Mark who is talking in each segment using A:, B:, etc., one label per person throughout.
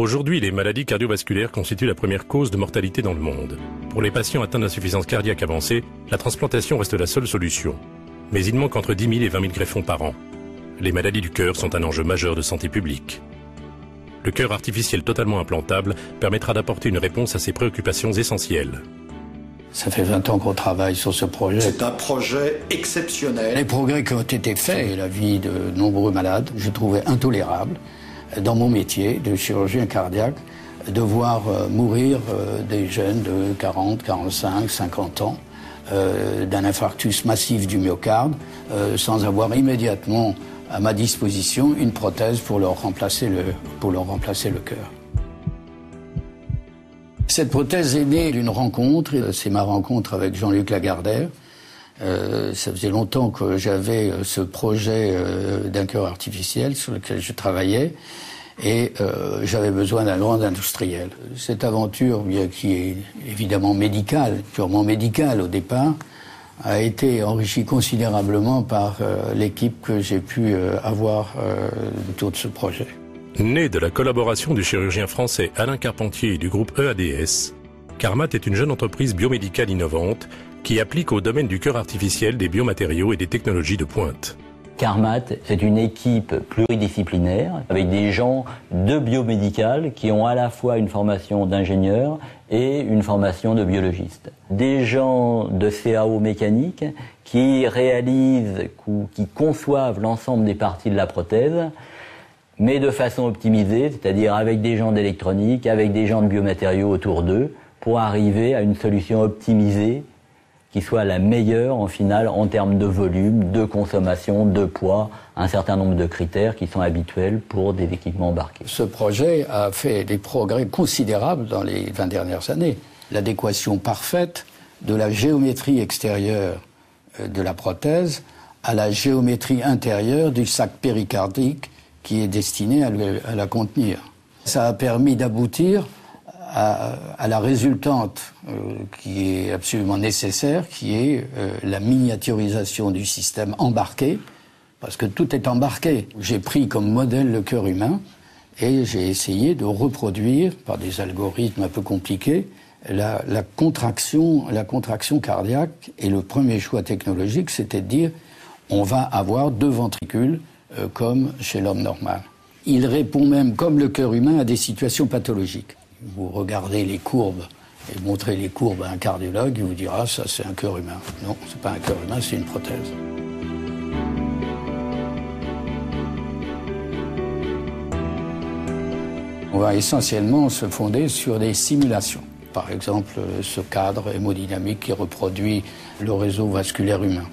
A: Aujourd'hui, les maladies cardiovasculaires constituent la première cause de mortalité dans le monde. Pour les patients atteints d'insuffisance cardiaque avancée, la transplantation reste la seule solution. Mais il manque entre 10 000 et 20 000 greffons par an. Les maladies du cœur sont un enjeu majeur de santé publique. Le cœur artificiel totalement implantable permettra d'apporter une réponse à ces préoccupations essentielles.
B: Ça fait 20 ans qu'on travaille sur ce projet.
C: C'est un projet exceptionnel.
B: Les progrès qui ont été faits et la vie de nombreux malades, je trouvais intolérable dans mon métier de chirurgien cardiaque de voir mourir des jeunes de 40, 45, 50 ans d'un infarctus massif du myocarde sans avoir immédiatement à ma disposition une prothèse pour leur remplacer le cœur. Cette prothèse est née d'une rencontre, c'est ma rencontre avec Jean-Luc Lagardère. Ça faisait longtemps que j'avais ce projet d'un cœur artificiel sur lequel je travaillais et j'avais besoin d'un grand industriel. Cette aventure, bien, qui est évidemment médicale, purement médicale au départ, a été enrichie considérablement par l'équipe que j'ai pu avoir autour de ce projet.
A: Né de la collaboration du chirurgien français Alain Carpentier et du groupe EADS, Carmat est une jeune entreprise biomédicale innovante qui applique au domaine du cœur artificiel des biomatériaux et des technologies de pointe.
D: Carmat, c'est une équipe pluridisciplinaire avec des gens de biomédical qui ont à la fois une formation d'ingénieur et une formation de biologiste. Des gens de CAO mécanique qui réalisent ou qui conçoivent l'ensemble des parties de la prothèse, mais de façon optimisée, c'est-à-dire avec des gens d'électronique, avec des gens de biomatériaux autour d'eux, pour arriver à une solution optimisée qui soit la meilleure en finale en termes de volume, de consommation, de poids, un certain nombre de critères qui sont habituels pour des équipements embarqués.
B: Ce projet a fait des progrès considérables dans les 20 dernières années. L'adéquation parfaite de la géométrie extérieure de la prothèse à la géométrie intérieure du sac péricardique qui est destiné à la contenir. Ça a permis d'aboutir à la résultante qui est absolument nécessaire, qui est la miniaturisation du système embarqué parce que tout est embarqué. J'ai pris comme modèle le cœur humain et j'ai essayé de reproduire, par des algorithmes un peu compliqués, la contraction cardiaque. Et le premier choix technologique, c'était de dire on va avoir 2 ventricules comme chez l'homme normal. Il répond même, comme le cœur humain, à des situations pathologiques. Vous regardez les courbes et montrez les courbes à un cardiologue, il vous dira ça c'est un cœur humain. Non, c'est pas un cœur humain, c'est une prothèse. On va essentiellement se fonder sur des simulations. Par exemple, ce cadre hémodynamique qui reproduit le réseau vasculaire humain.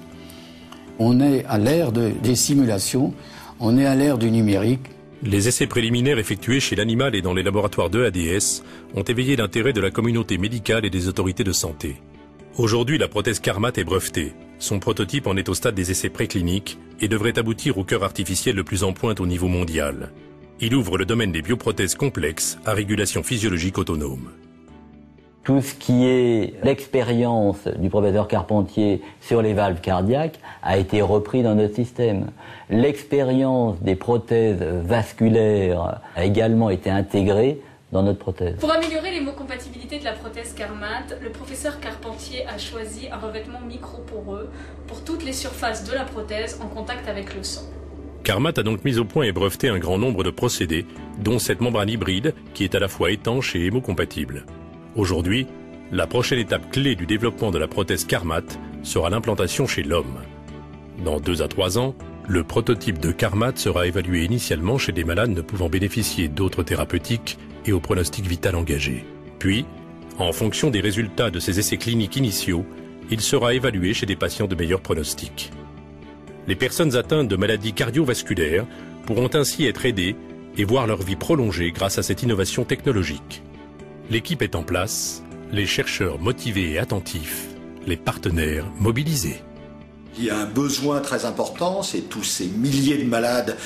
B: On est à l'ère des simulations, on est à l'ère du numérique.
A: Les essais préliminaires effectués chez l'animal et dans les laboratoires de ADS ont éveillé l'intérêt de la communauté médicale et des autorités de santé. Aujourd'hui, la prothèse Carmat est brevetée. Son prototype en est au stade des essais précliniques et devrait aboutir au cœur artificiel le plus en pointe au niveau mondial. Il ouvre le domaine des bioprothèses complexes à régulation physiologique autonome.
D: Tout ce qui est l'expérience du professeur Carpentier sur les valves cardiaques a été repris dans notre système. L'expérience des prothèses vasculaires a également été intégrée dans notre prothèse.
E: Pour améliorer l'hémocompatibilité de la prothèse Carmat, le professeur Carpentier a choisi un revêtement microporeux pour toutes les surfaces de la prothèse en contact avec le sang.
A: Carmat a donc mis au point et breveté un grand nombre de procédés, dont cette membrane hybride qui est à la fois étanche et hémocompatible. Aujourd'hui, la prochaine étape clé du développement de la prothèse Carmat sera l'implantation chez l'homme. Dans 2 à 3 ans, le prototype de Carmat sera évalué initialement chez des malades ne pouvant bénéficier d'autres thérapeutiques et au pronostic vital engagé. Puis, en fonction des résultats de ces essais cliniques initiaux, il sera évalué chez des patients de meilleur pronostic. Les personnes atteintes de maladies cardiovasculaires pourront ainsi être aidées et voir leur vie prolongée grâce à cette innovation technologique. L'équipe est en place, les chercheurs motivés et attentifs, les partenaires mobilisés.
C: Il y a un besoin très important, c'est tous ces milliers de malades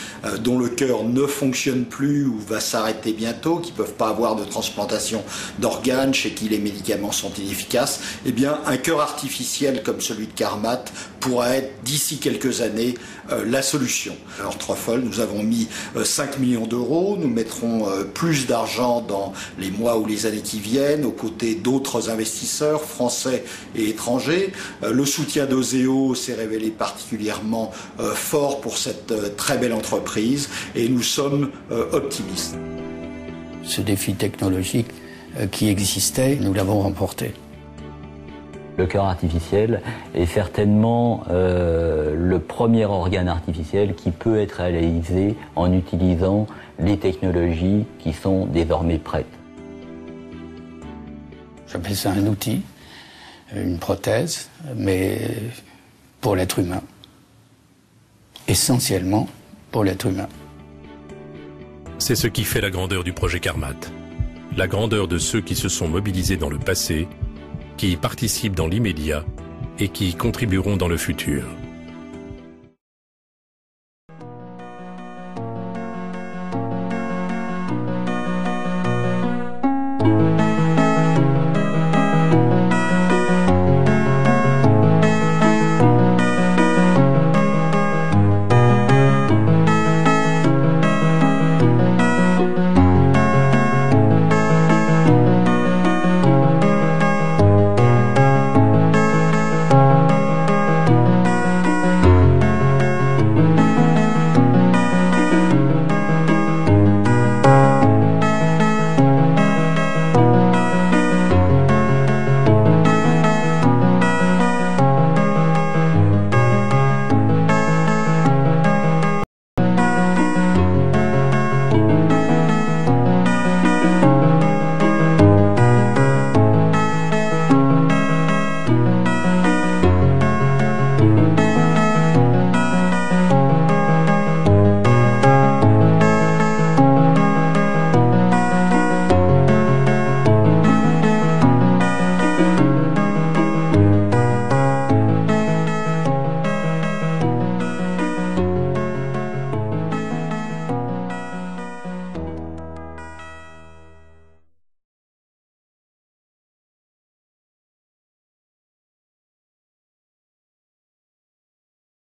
C: dont le cœur ne fonctionne plus ou va s'arrêter bientôt, qui ne peuvent pas avoir de transplantation d'organes, chez qui les médicaments sont inefficaces. Eh bien, un cœur artificiel comme celui de Carmat pourra être, d'ici quelques années, la solution. Alors, Truffle, nous avons mis 5 millions d'euros, nous mettrons plus d'argent dans les mois ou les années qui viennent, aux côtés d'autres investisseurs français et étrangers. Le soutien d'Oseo s'est révélé particulièrement fort pour cette très belle entreprise et nous sommes optimistes.
B: Ce défi technologique qui existait, nous l'avons remporté.
D: Le cœur artificiel est certainement le premier organe artificiel qui peut être réalisé en utilisant les technologies qui sont désormais prêtes.
B: J'appelle ça un outil, une prothèse, mais pour l'être humain. Essentiellement pour l'être humain.
A: C'est ce qui fait la grandeur du projet Carmat. La grandeur de ceux qui se sont mobilisés dans le passé, qui y participent dans l'immédiat et qui y contribueront dans le futur.